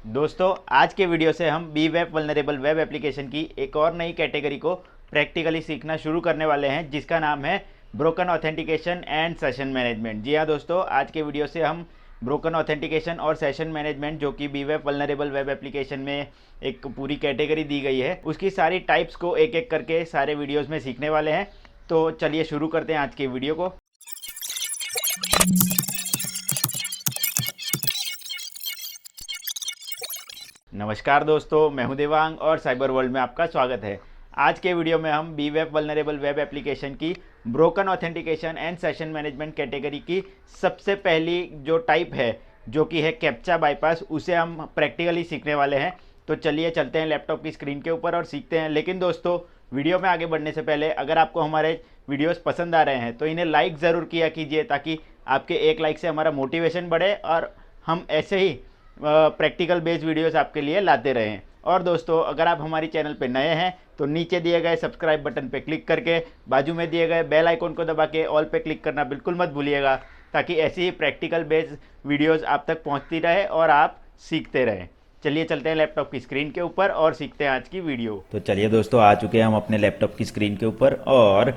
दोस्तों आज के वीडियो से हम B web vulnerable web application की एक और नई कैटेगरी को प्रैक्टिकली सीखना शुरू करने वाले हैं, जिसका नाम है broken authentication and session management. जी हाँ दोस्तों, आज के वीडियो से हम ब्रोकन ऑथेंटिकेशन और सेशन मैनेजमेंट, जो कि B web vulnerable web application में एक पूरी कैटेगरी दी गई है, उसकी सारी टाइप्स को एक एक करके सारे वीडियोज़ में सीखने वाले हैं। तो चलिए शुरू करते हैं आज की वीडियो को। नमस्कार दोस्तों, मैं हूं देवांग और साइबर वर्ल्ड में आपका स्वागत है। आज के वीडियो में हम B web vulnerable web application की broken authentication and session management category की सबसे पहली जो टाइप है, जो कि है कैप्चा बाईपास, उसे हम प्रैक्टिकली सीखने वाले हैं। तो चलिए चलते हैं लैपटॉप की स्क्रीन के ऊपर और सीखते हैं। लेकिन दोस्तों, वीडियो में आगे बढ़ने से पहले अगर आपको हमारे वीडियोस पसंद आ रहे हैं तो इन्हें लाइक ज़रूर किया कीजिए, ताकि आपके एक लाइक से हमारा मोटिवेशन बढ़े और हम ऐसे ही प्रैक्टिकल बेस्ड वीडियोस आपके लिए लाते रहें। और दोस्तों, अगर आप हमारी चैनल पर नए हैं तो नीचे दिए गए सब्सक्राइब बटन पर क्लिक करके बाजू में दिए गए बेल आइकन को दबा के ऑल पे क्लिक करना बिल्कुल मत भूलिएगा, ताकि ऐसी ही प्रैक्टिकल बेस्ड वीडियोस आप तक पहुंचती रहे और आप सीखते रहें। चलिए चलते हैं लैपटॉप की स्क्रीन के ऊपर और सीखते हैं आज की वीडियो। तो चलिए दोस्तों, आ चुके हैं हम अपने लैपटॉप की स्क्रीन के ऊपर और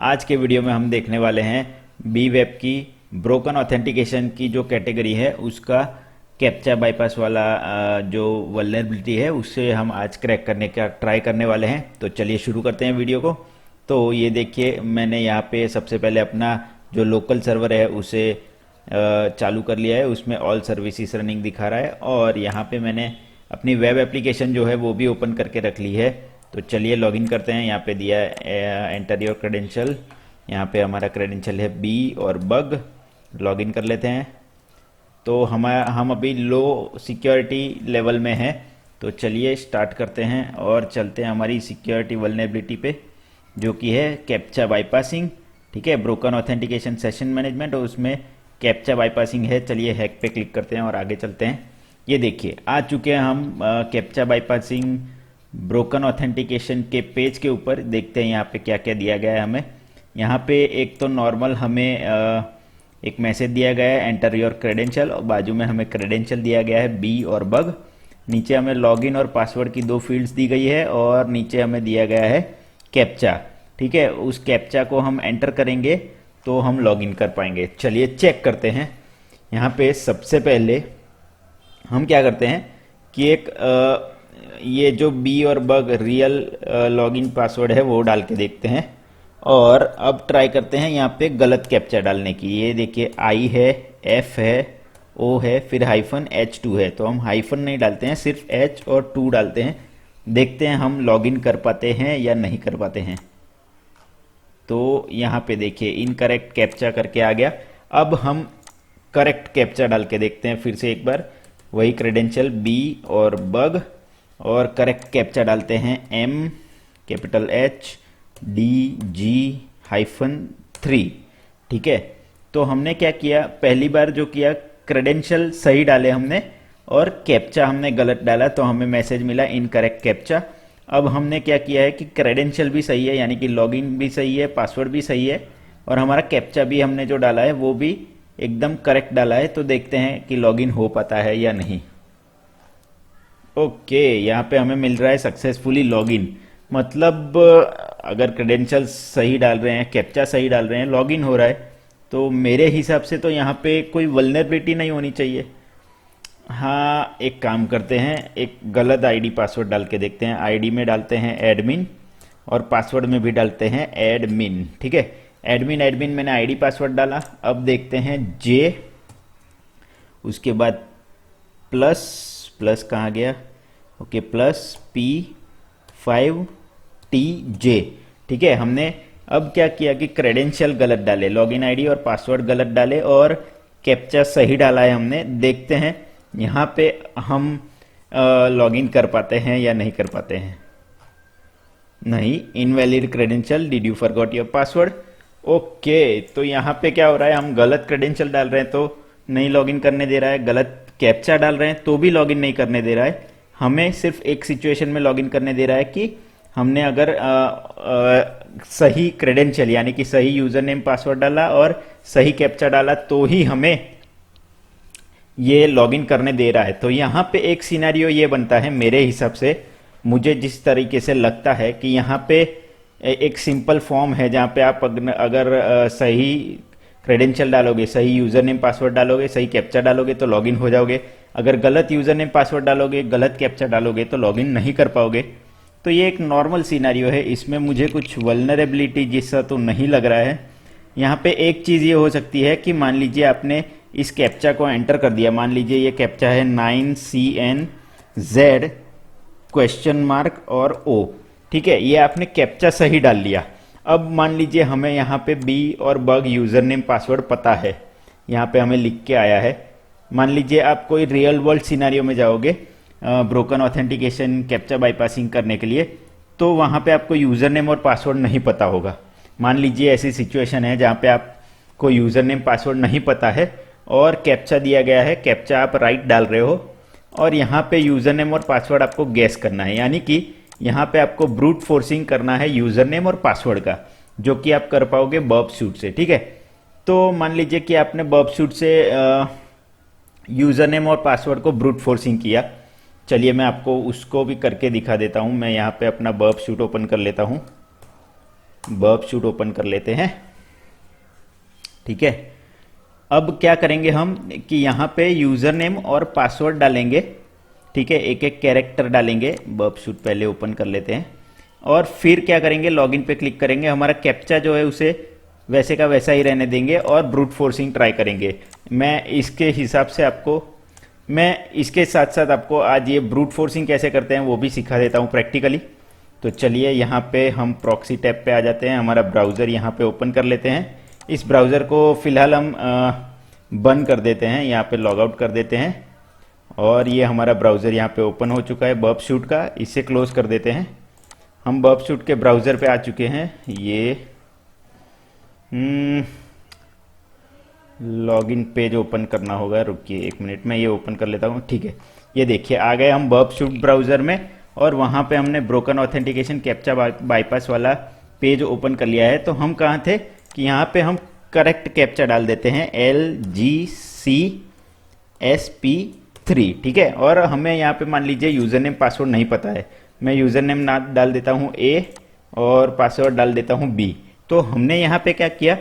आज के वीडियो में हम देखने वाले हैं बी वेब की ब्रोकन ऑथेंटिकेशन की जो कैटेगरी है, उसका कैप्चा बाईपास वाला जो वल्नरेबिलिटी है, उससे हम आज क्रैक करने का ट्राई करने वाले हैं। तो चलिए शुरू करते हैं वीडियो को। तो ये देखिए, मैंने यहाँ पे सबसे पहले अपना जो लोकल सर्वर है उसे चालू कर लिया है। उसमें ऑल सर्विसेज रनिंग दिखा रहा है और यहाँ पे मैंने अपनी वेब एप्लीकेशन जो है वो भी ओपन करके रख ली है। तो चलिए लॉगिन करते हैं। यहाँ पे दिया है एंटर योर क्रेडेंशियल। यहाँ पे हमारा क्रेडेंशियल है बी और बग। लॉगिन कर लेते हैं। तो हम अभी लो सिक्योरिटी लेवल में हैं। तो चलिए स्टार्ट करते हैं और चलते हैं हमारी सिक्योरिटी वल्नरेबिलिटी पे, जो कि है कैप्चा बाईपासिंग। ठीक है, ब्रोकन ऑथेंटिकेशन सेशन मैनेजमेंट, और उसमें कैप्चा बाईपासिंग है। चलिए हैक पे क्लिक करते हैं और आगे चलते हैं। ये देखिए, आ चुके हैं हम कैप्चा बाईपासिंग ब्रोकन ऑथेंटिकेशन के पेज के ऊपर। देखते हैं यहाँ पे क्या क्या दिया गया है हमें। यहाँ पे एक तो नॉर्मल हमें एक मैसेज दिया गया है एंटर योर क्रेडेंशियल, और बाजू में हमें क्रेडेंशियल दिया गया है बी और बग। नीचे हमें लॉगिन और पासवर्ड की दो फील्ड्स दी गई है और नीचे हमें दिया गया है कैप्चा। ठीक है, उस कैप्चा को हम एंटर करेंगे तो हम लॉगिन कर पाएंगे। चलिए चेक करते हैं। यहाँ पे सबसे पहले हम क्या करते हैं कि एक ये जो बी और बग रियल लॉगिन पासवर्ड है वो डाल के देखते हैं। और अब ट्राई करते हैं यहाँ पे गलत कैप्चा डालने की। ये देखिए, आई है, एफ है, ओ है, फिर हाइफन H2 है। तो हम हाइफन नहीं डालते हैं, सिर्फ H और 2 डालते हैं। देखते हैं हम लॉगिन कर पाते हैं या नहीं कर पाते हैं। तो यहाँ पे देखिए इनकरेक्ट कैप्चा करके आ गया। अब हम करेक्ट कैप्चा डाल के देखते हैं फिर से एक बार। वही क्रेडेंशियल बी और बग, और करेक्ट कैप्चा डालते हैं M कैपिटल H DG-3। ठीक है, तो हमने क्या किया, पहली बार जो किया क्रेडेंशियल सही डाले हमने और कैप्चा हमने गलत डाला, तो हमें मैसेज मिला इनकरेक्ट कैप्चा। अब हमने क्या किया है कि क्रेडेंशियल भी सही है, यानी कि लॉगिन भी सही है, पासवर्ड भी सही है, और हमारा कैप्चा भी हमने जो डाला है वो भी एकदम करेक्ट डाला है। तो देखते हैं कि लॉगिन हो पाता है या नहीं। ओके, यहाँ पे हमें मिल रहा है सक्सेसफुली लॉगिन। मतलब अगर क्रेडेंशियल्स सही डाल रहे हैं, कैप्चा सही डाल रहे हैं, लॉगिन हो रहा है, तो मेरे हिसाब से तो यहाँ पे कोई वल्नरेबिलिटी नहीं होनी चाहिए। हाँ, एक काम करते हैं, एक गलत आईडी पासवर्ड डाल के देखते हैं। आईडी में डालते हैं एडमिन और पासवर्ड में भी डालते हैं एडमिन। ठीक है, एडमिन मैंने आईडी पासवर्ड डाला। अब देखते हैं जे, उसके बाद प्लस कहाँ गया, ओके, प्लस P5TJ। ठीक है, हमने अब क्या किया कि क्रेडेंशियल गलत डाले, लॉगिन आईडी और पासवर्ड गलत डाले और कैप्चा सही डाला है हमने। देखते हैं यहाँ पे हम लॉगिन कर पाते हैं या नहीं कर पाते हैं। नहीं, invalid credential, did you forgot your password. Okay, तो यहाँ पे क्या हो रहा है, हम गलत क्रेडेंशियल डाल रहे हैं तो नहीं लॉगिन करने दे रहा है, गलत कैप्चा डाल रहे हैं तो भी लॉगिन नहीं करने दे रहा है। हमें सिर्फ एक सिचुएशन में लॉगिन करने दे रहा है कि हमने अगर सही क्रेडेंशियल यानी कि सही यूजर नेम पासवर्ड डाला और सही कैप्चा डाला तो ही हमें ये लॉगिन करने दे रहा है। तो यहाँ पे एक सिनेरियो ये बनता है मेरे हिसाब से, मुझे जिस तरीके से लगता है कि यहाँ पे एक सिंपल फॉर्म है जहाँ पे आप अगर सही क्रेडेंशियल डालोगे, सही यूज़र नेम पासवर्ड डालोगे, सही कैप्चा डालोगे तो लॉगिन हो जाओगे। अगर गलत यूज़र नेम पासवर्ड डालोगे, गलत कैप्चा डालोगे तो लॉगिन नहीं कर पाओगे। तो ये एक नॉर्मल सिनेरियो है, इसमें मुझे कुछ वल्नरेबिलिटी जैसा तो नहीं लग रहा है। यहाँ पे एक चीज़ ये हो सकती है कि मान लीजिए आपने इस कैप्चा को एंटर कर दिया, मान लीजिए ये कैप्चा है 9CNZ क्वेश्चन मार्क और O, ठीक है, ये आपने कैप्चा सही डाल लिया। अब मान लीजिए हमें यहाँ पे बी और बग यूज़र नेम पासवर्ड पता है, यहाँ पे हमें लिख के आया है। मान लीजिए आप कोई रियल वर्ल्ड सिनेरियो में जाओगे ब्रोकन ऑथेंटिकेशन कैप्चा बाईपासिंग करने के लिए, तो वहाँ पे आपको यूज़र नेम और पासवर्ड नहीं पता होगा। मान लीजिए ऐसी सिचुएशन है जहाँ पे आपको यूज़र नेम पासवर्ड नहीं पता है और कैप्चा दिया गया है, कैप्चा आप राइट डाल रहे हो और यहाँ पे यूज़र नेम और पासवर्ड आपको गैस करना है, यानी कि यहाँ पे आपको ब्रूट फोर्सिंग करना है यूज़र नेम और पासवर्ड का, जो कि आप कर पाओगे बर्ब शूट से, ठीक है। तो मान लीजिए कि आपने बर्ब शूट से यूज़र नेम और पासवर्ड को ब्रूट फोर्सिंग किया। चलिए मैं आपको उसको भी करके दिखा देता हूँ। मैं यहाँ पे अपना बर्ब शूट ओपन कर लेता हूँ, बर्ब शूट ओपन कर लेते हैं, ठीक है। अब क्या करेंगे हम कि यहाँ पे यूज़र नेम और पासवर्ड डालेंगे, ठीक है, एक एक कैरेक्टर डालेंगे। बर्ब शूट पहले ओपन कर लेते हैं और फिर क्या करेंगे, लॉगिन पे क्लिक करेंगे। हमारा कैप्चा जो है उसे वैसे का वैसा ही रहने देंगे और ब्रूट फोर्सिंग ट्राई करेंगे। मैं इसके हिसाब से आपको, मैं इसके साथ साथ आपको आज ये ब्रूट फोर्सिंग कैसे करते हैं वो भी सिखा देता हूँ प्रैक्टिकली। तो चलिए यहाँ पे हम प्रॉक्सी टैब पे आ जाते हैं, हमारा ब्राउज़र यहाँ पे ओपन कर लेते हैं। इस ब्राउज़र को फिलहाल हम बंद कर देते हैं, यहाँ पे लॉग आउट कर देते हैं और ये हमारा ब्राउज़र यहाँ पे ओपन हो चुका है बर्ब शूट का। इसे क्लोज कर देते हैं। हम बर्ब शूट के ब्राउज़र पे आ चुके हैं। ये लॉगिन पेज ओपन करना होगा, रुकिए एक मिनट में ये ओपन कर लेता हूँ, ठीक है। ये देखिए आ गए हम बर्ब शूट ब्राउज़र में और वहाँ पे हमने ब्रोकन ऑथेंटिकेशन कैप्चा बाईपास वाला पेज ओपन कर लिया है। तो हम कहाँ थे कि यहाँ पे हम करेक्ट कैप्चा डाल देते हैं LGCSP3, ठीक है। और हमें यहाँ पे मान लीजिए यूज़र नेम पासवर्ड नहीं पता है, मैं यूज़र नेम ना डाल देता हूँ A और पासवर्ड डाल देता हूँ B। तो हमने यहाँ पे क्या किया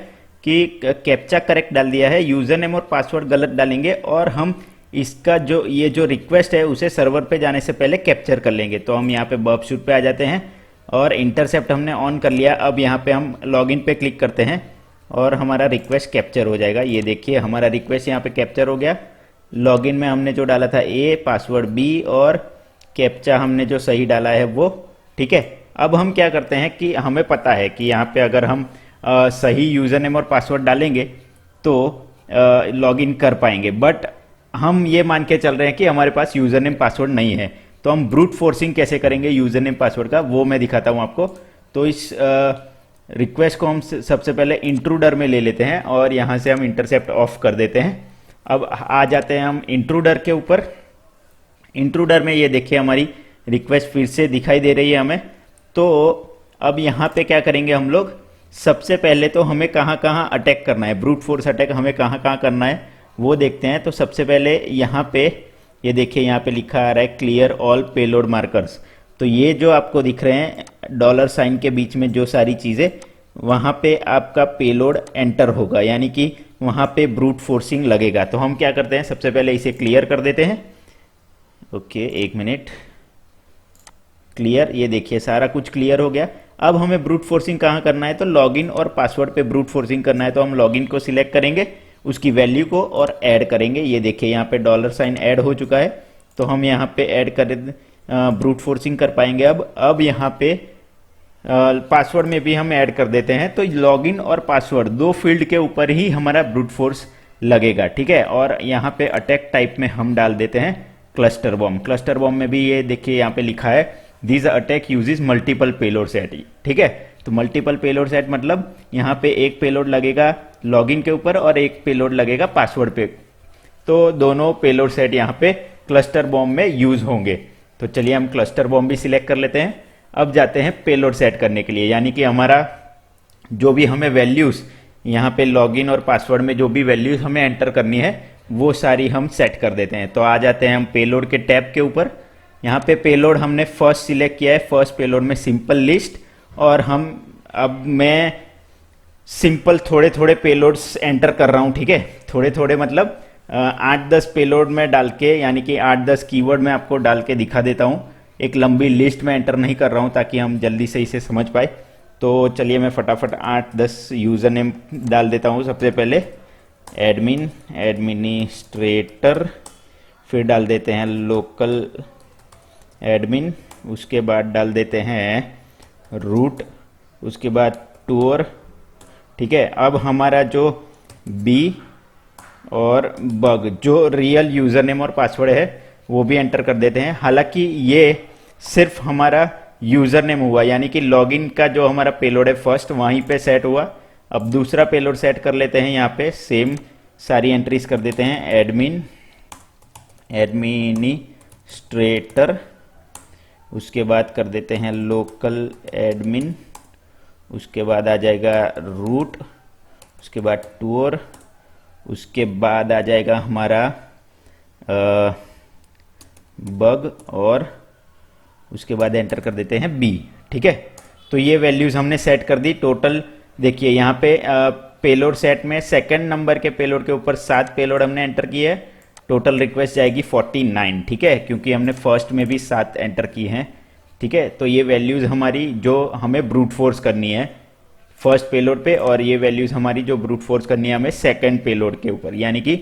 कि कैप्चा करेक्ट डाल दिया है, यूज़र नेम और पासवर्ड गलत डालेंगे और हम इसका जो ये जो रिक्वेस्ट है उसे सर्वर पे जाने से पहले कैप्चर कर लेंगे। तो हम यहाँ पे बर्ब शूट पे आ जाते हैं और इंटरसेप्ट हमने ऑन कर लिया। अब यहाँ पे हम लॉगिन पे क्लिक करते हैं और हमारा रिक्वेस्ट कैप्चर हो जाएगा। ये देखिए हमारा रिक्वेस्ट यहाँ पे कैप्चर हो गया। लॉगिन में हमने जो डाला था A, पासवर्ड B और कैप्चा हमने जो सही डाला है वो, ठीक है। अब हम क्या करते हैं कि हमें पता है कि यहाँ पे अगर हम सही यूज़र नेम और पासवर्ड डालेंगे तो लॉगिन कर पाएंगे, बट हम ये मान के चल रहे हैं कि हमारे पास यूज़र नेम पासवर्ड नहीं है। तो हम ब्रूट फोर्सिंग कैसे करेंगे यूज़र नेम पासवर्ड का, वो मैं दिखाता हूँ आपको। तो इस रिक्वेस्ट को हम सबसे पहले इंट्रूडर में ले लेते हैं और यहाँ से हम इंटरसेप्ट ऑफ कर देते हैं। अब आ जाते हैं हम इंट्रूडर के ऊपर। इंट्रूडर में ये देखिए हमारी रिक्वेस्ट फिर से दिखाई दे रही है हमें। तो अब यहाँ पे क्या करेंगे हम लोग, सबसे पहले तो हमें कहाँ कहाँ अटैक करना है, ब्रूट फोर्स अटैक हमें कहाँ कहाँ करना है वो देखते हैं। तो सबसे पहले यहाँ पे ये देखिए यहाँ पे लिखा आ रहा है क्लियर ऑल पेलोड मार्कर्स। तो ये जो आपको दिख रहे हैं $साइन के बीच में जो सारी चीज़ें, वहाँ पे आपका पेलोड एंटर होगा, यानी कि वहाँ पे ब्रूट फोर्सिंग लगेगा। तो हम क्या करते हैं, सबसे पहले इसे क्लियर कर देते हैं। ओके एक मिनट, क्लियर, ये देखिए सारा कुछ क्लियर हो गया। अब हमें ब्रूट फोर्सिंग कहाँ करना है, तो लॉगिन और पासवर्ड पे ब्रूट फोर्सिंग करना है। तो हम लॉगिन को सिलेक्ट करेंगे, उसकी वैल्यू को और ऐड करेंगे। ये देखिए यहाँ पे $साइन ऐड हो चुका है। तो हम यहाँ पे ऐड कर ब्रूट फोर्सिंग कर पाएंगे। अब यहाँ पे पासवर्ड में भी हम ऐड कर देते हैं। तो लॉगिन और पासवर्ड दो फील्ड के ऊपर ही हमारा ब्रूट फोर्स लगेगा, ठीक है। और यहाँ पे अटैक टाइप में हम डाल देते हैं क्लस्टर बॉम्ब। क्लस्टर बॉम्ब में भी ये देखिए यहाँ पे लिखा है this attack uses multiple payload set, ठीक है। तो मल्टीपल पेलोड सेट मतलब यहाँ पे एक पेलोड लगेगा लॉगिन के ऊपर और एक पेलोड लगेगा पासवर्ड पे। तो दोनों पेलोड सेट यहाँ पे क्लस्टर बॉम्ब में यूज होंगे। तो चलिए हम क्लस्टर बॉम्ब भी सिलेक्ट कर लेते हैं। अब जाते हैं पेलोड सेट करने के लिए, यानी कि हमारा जो भी हमें वैल्यूज यहाँ पे लॉगिन और पासवर्ड में जो भी वैल्यूज हमें एंटर करनी है वो सारी हम सेट कर देते हैं। तो आ जाते हैं हम पेलोड के टैब के ऊपर। यहाँ पे पेलोड हमने फर्स्ट सिलेक्ट किया है, फर्स्ट पेलोड में सिंपल लिस्ट, और अब मैं सिंपल थोड़े थोड़े पेलोड्स एंटर कर रहा हूँ, ठीक है। थोड़े थोड़े मतलब 8-10 पेलोड में डाल के, यानी कि 8-10 कीवर्ड में आपको डाल के दिखा देता हूँ। एक लंबी लिस्ट में एंटर नहीं कर रहा हूँ ताकि हम जल्दी से इसे समझ पाए। तो चलिए मैं फटाफट 8-10 यूज़र नेम डाल देता हूँ। सबसे पहले एडमिन, एडमिनिस्ट्रेटर, फिर डाल देते हैं लोकल एडमिन, उसके बाद डाल देते हैं रूट, उसके बाद टूर, ठीक है। अब हमारा जो बी और बग, जो रियल यूज़र नेम और पासवर्ड है वो भी एंटर कर देते हैं। हालांकि ये सिर्फ हमारा यूज़र नेम हुआ, यानी कि लॉगिन का जो हमारा पेलोड है फर्स्ट वहीं पे सेट हुआ। अब दूसरा पेलोड सेट कर लेते हैं। यहाँ पे सेम सारी एंट्रीज कर देते हैं। एडमिन, एडमिनिस्ट्रेटर, उसके बाद कर देते हैं लोकल एडमिन, उसके बाद आ जाएगा रूट, उसके बाद टूर, उसके बाद आ जाएगा हमारा बग, और उसके बाद एंटर कर देते हैं बी, ठीक है। तो ये वैल्यूज़ हमने सेट कर दी। टोटल देखिए यहाँ पे पेलोड सेट में सेकंड नंबर के पेलोड के ऊपर 7 पेलोड हमने एंटर किए हैं। टोटल रिक्वेस्ट जाएगी 49, ठीक है, क्योंकि हमने फर्स्ट में भी 7 एंटर किए हैं, ठीक है। तो ये वैल्यूज़ हमारी जो हमें ब्रूट फोर्स करनी है फर्स्ट पेलोड पे, और ये वैल्यूज़ हमारी जो ब्रूट फोर्स करनी है हमें सेकंड पेलोड के ऊपर, यानी कि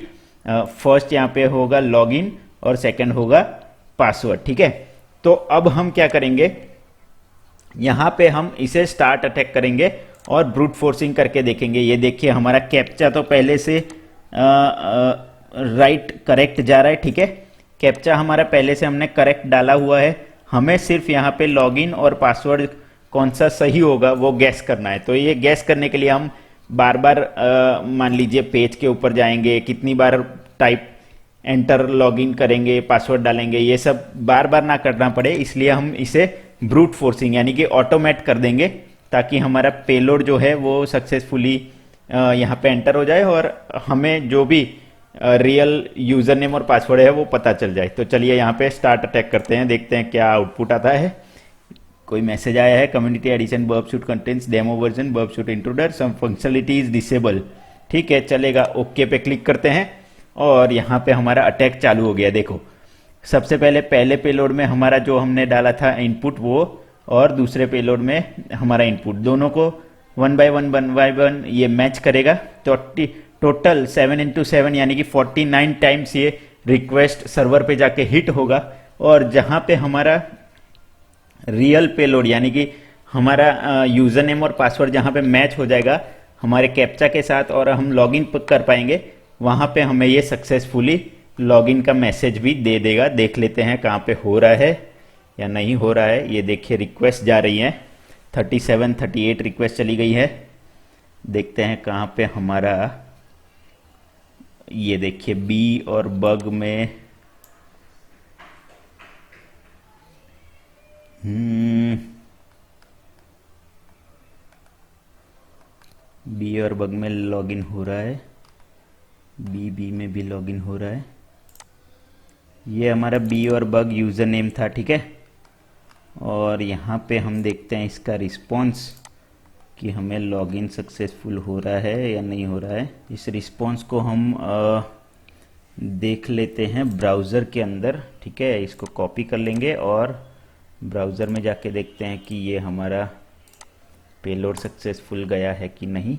फर्स्ट यहाँ पे होगा लॉगिन और सेकंड होगा पासवर्ड, ठीक है। तो अब हम क्या करेंगे, यहाँ पे हम इसे स्टार्ट अटैक करेंगे और ब्रूट फोर्सिंग करके देखेंगे। ये देखिए हमारा कैप्चा तो पहले से राइट करेक्ट जा रहा है, ठीक है। कैप्चा हमारा पहले से हमने करेक्ट डाला हुआ है। हमें सिर्फ यहाँ पे लॉगिन और पासवर्ड कौन सा सही होगा वो गैस करना है। तो ये गैस करने के लिए हम बार बार मान लीजिए पेज के ऊपर जाएंगे, कितनी बार टाइप एंटर लॉगिन करेंगे, पासवर्ड डालेंगे, ये सब बार बार ना करना पड़े, इसलिए हम इसे ब्रूट फोर्सिंग यानी कि ऑटोमेट कर देंगे, ताकि हमारा पेलोड जो है वो सक्सेसफुली यहाँ पे एंटर हो जाए और हमें जो भी रियल यूज़र नेम और पासवर्ड है वो पता चल जाए। तो चलिए यहाँ पे स्टार्ट अटैक करते हैं, देखते हैं क्या आउटपुट आता है। कोई मैसेज आया है, community edition Burp suite contents demo version Burp suite intruder some functionalities disable, ठीक है, चलेगा। ओके पे क्लिक करते हैं और यहाँ पे हमारा अटैक चालू हो गया। देखो सबसे पहले पेलोड में हमारा जो हमने डाला था इनपुट वो, और दूसरे पेलोड में हमारा इनपुट, दोनों को 1 by 1 ये मैच करेगा। तो टोटल 7 into 7 यानी कि 49 टाइम्स ये रिक्वेस्ट सर्वर पे जाके हिट होगा, और जहाँ पे हमारा रियल पेलोड यानी कि हमारा यूज़र नेम और पासवर्ड जहाँ पे मैच हो जाएगा हमारे कैप्चा के साथ और हम लॉगिन कर पाएंगे, वहाँ पे हमें ये सक्सेसफुली लॉगिन का मैसेज भी दे देगा। देख लेते हैं कहाँ पे हो रहा है या नहीं हो रहा है। ये देखिए रिक्वेस्ट जा रही है, 38 रिक्वेस्ट चली गई है। देखते हैं कहाँ पे हमारा, ये देखिए बी और बग में बी और बग में लॉगिन हो रहा है, बी में भी लॉगिन हो रहा है। ये हमारा बी और बग यूज़र नेम था, ठीक है। और यहाँ पे हम देखते हैं इसका रिस्पॉन्स कि हमें लॉगिन सक्सेसफुल हो रहा है या नहीं हो रहा है। इस रिस्पॉन्स को हम देख लेते हैं ब्राउज़र के अंदर, ठीक है। इसको कॉपी कर लेंगे और ब्राउज़र में जाके देखते हैं कि ये हमारा पेलोड सक्सेसफुल गया है कि नहीं।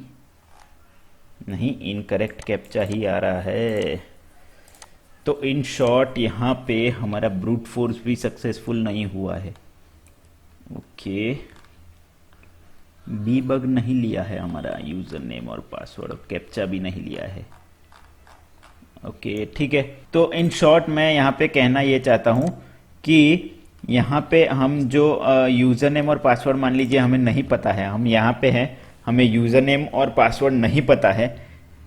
इनकरेक्ट कैप्चा ही आ रहा है। तो इन शॉर्ट यहाँ पे हमारा ब्रूट फोर्स भी सक्सेसफुल नहीं हुआ है। ओके, बी बग नहीं लिया है हमारा यूज़र नेम और पासवर्ड, और कैप्चा भी नहीं लिया है। ओके ठीक है। तो इन शॉर्ट मैं यहाँ पे कहना ये चाहता हूँ कि यहाँ पे हम जो यूज़र नेम और पासवर्ड मान लीजिए हमें नहीं पता है, हम यहाँ पे हैं, हमें यूज़र नेम और पासवर्ड नहीं पता है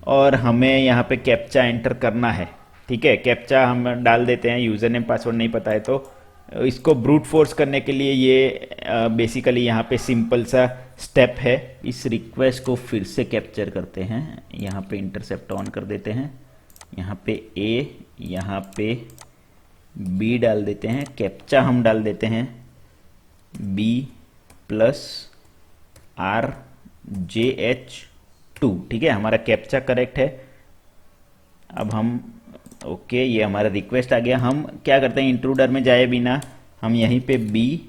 और हमें यहाँ पे कैप्चा एंटर करना है, ठीक है। कैप्चा हम डाल देते हैं, यूज़र नेम पासवर्ड नहीं पता है, तो इसको ब्रूट फोर्स करने के लिए ये बेसिकली यहाँ पे सिंपल सा स्टेप है। इस रिक्वेस्ट को फिर से कैप्चर करते हैं, यहाँ पे इंटरसेप्ट ऑन कर देते हैं यहाँ पे A, यहाँ पे B डाल देते हैं, कैप्चा हम डाल देते हैं B+RJH2। ठीक है, हमारा कैप्चा करेक्ट है। अब हम ओके, ये हमारा रिक्वेस्ट आ गया। हम क्या करते हैं, इंट्रूडर में जाए बिना हम यहीं पे B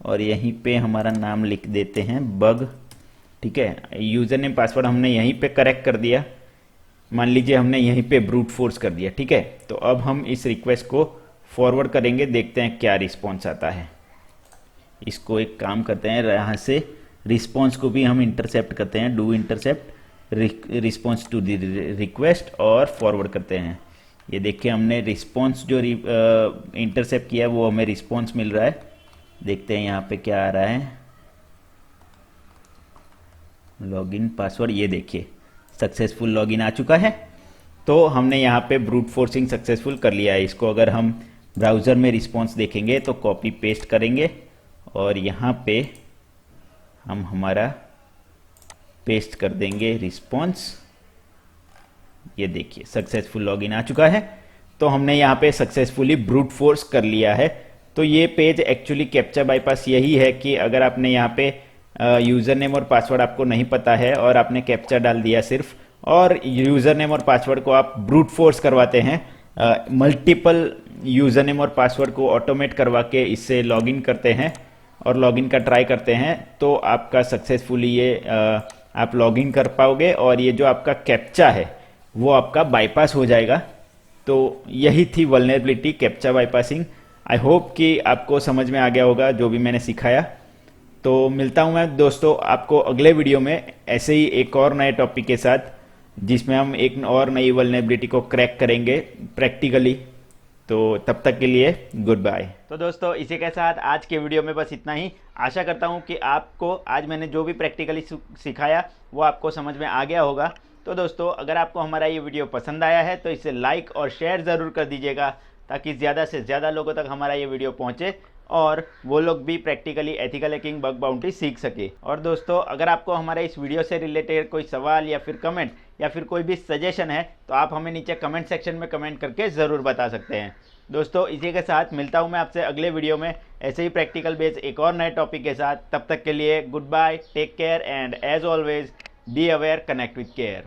और यहीं पे हमारा नाम लिख देते हैं बग। ठीक है, यूज़र नेम पासवर्ड हमने यहीं पे करेक्ट कर दिया। मान लीजिए हमने यहीं पे ब्रूट फोर्स कर दिया। ठीक है, तो अब हम इस रिक्वेस्ट को फॉरवर्ड करेंगे, देखते हैं क्या रिस्पॉन्स आता है। इसको एक काम करते हैं, यहाँ से रिस्पॉन्स को भी हम इंटरसेप्ट करते हैं, do intercept response to the request और फॉरवर्ड करते हैं। ये देखिए हमने रिस्पॉन्स जो इंटरसेप्ट किया वो हमें रिस्पॉन्स मिल रहा है। देखते हैं यहाँ पे क्या आ रहा है, लॉगिन पासवर्ड। ये देखिए सक्सेसफुल लॉगिन आ चुका है। तो हमने यहाँ पे ब्रूट फोर्सिंग सक्सेसफुल कर लिया है। इसको अगर हम ब्राउज़र में रिस्पॉन्स देखेंगे तो कॉपी पेस्ट करेंगे और यहाँ पे हम हमारा पेस्ट कर देंगे रिस्पॉन्स। ये देखिए सक्सेसफुल लॉगिन आ चुका है। तो हमने यहाँ पे सक्सेसफुली ब्रूट फोर्स कर लिया है। तो ये पेज एक्चुअली कैप्चा बाईपास यही है कि अगर आपने यहाँ पे यूज़र नेम और पासवर्ड आपको नहीं पता है और आपने कैप्चा डाल दिया सिर्फ, और यूज़र नेम और पासवर्ड को आप ब्रूट फोर्स करवाते हैं, मल्टीपल यूज़र नेम और पासवर्ड को ऑटोमेट करवा के इससे लॉगिन करते हैं और लॉगिन का ट्राई करते हैं, तो आपका सक्सेसफुली ये आप लॉगिन कर पाओगे और ये जो आपका कैप्चा है वो आपका बाईपास हो जाएगा। तो यही थी vulnerability, captcha bypassing. I hope कि आपको समझ में आ गया होगा जो भी मैंने सिखाया। तो मिलता हूँ मैं दोस्तों आपको अगले वीडियो में ऐसे ही एक और नए टॉपिक के साथ, जिसमें हम एक और नई वल्नरेबिलिटी को क्रैक करेंगे प्रैक्टिकली। तो तब तक के लिए गुड बाय। तो दोस्तों इसी के साथ आज के वीडियो में बस इतना ही। आशा करता हूँ कि आपको आज मैंने जो भी प्रैक्टिकली सिखाया वो आपको समझ में आ गया होगा। तो दोस्तों अगर आपको हमारा ये वीडियो पसंद आया है तो इसे लाइक और शेयर ज़रूर कर दीजिएगा, ताकि ज़्यादा से ज़्यादा लोगों तक हमारा ये वीडियो पहुँचे और वो लोग भी practically ethical hacking bug bounty सीख सके। और दोस्तों अगर आपको हमारे इस वीडियो से रिलेटेड कोई सवाल या फिर कमेंट या फिर कोई भी सजेशन है तो आप हमें नीचे कमेंट सेक्शन में कमेंट करके ज़रूर बता सकते हैं। दोस्तों इसी के साथ मिलता हूँ मैं आपसे अगले वीडियो में ऐसे ही प्रैक्टिकल बेस एक और नए टॉपिक के साथ। तब तक के लिए good bye, take care and as always be aware, connect with care.